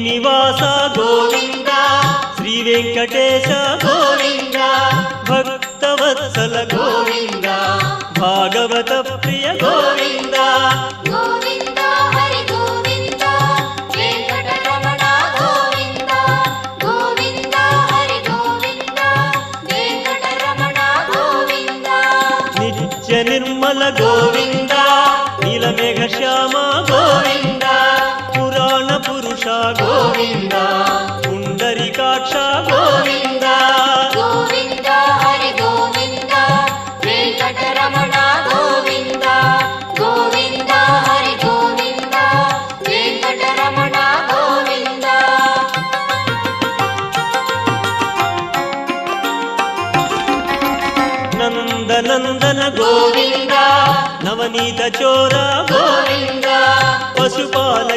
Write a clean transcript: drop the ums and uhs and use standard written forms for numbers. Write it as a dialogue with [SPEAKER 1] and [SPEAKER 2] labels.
[SPEAKER 1] శ్రీనివాస గోవింద శ్రీ వెంకటేశ గోవింద భక్తవత్సల గోవింద భాగవత ప్రియ గోవింద
[SPEAKER 2] గోవింద హరి గోవింద వెంకటరమణ గోవింద గోవింద హరి గోవింద వెంకటరమణ గోవింద
[SPEAKER 1] నిత్య నిర్మల గోవింద నీలమేఘ శ్యామ గోవింద పురాణ పురుష గోవింద పుండరీకాక్ష గోవింద
[SPEAKER 2] గోవింద హరి గోవింద వెంకటరమణ గోవింద గోవింద హరి గోవింద వెంకటరమణ గోవింద
[SPEAKER 1] నందనందన గోవింద నవనీత చోర గోవింద పశుపాల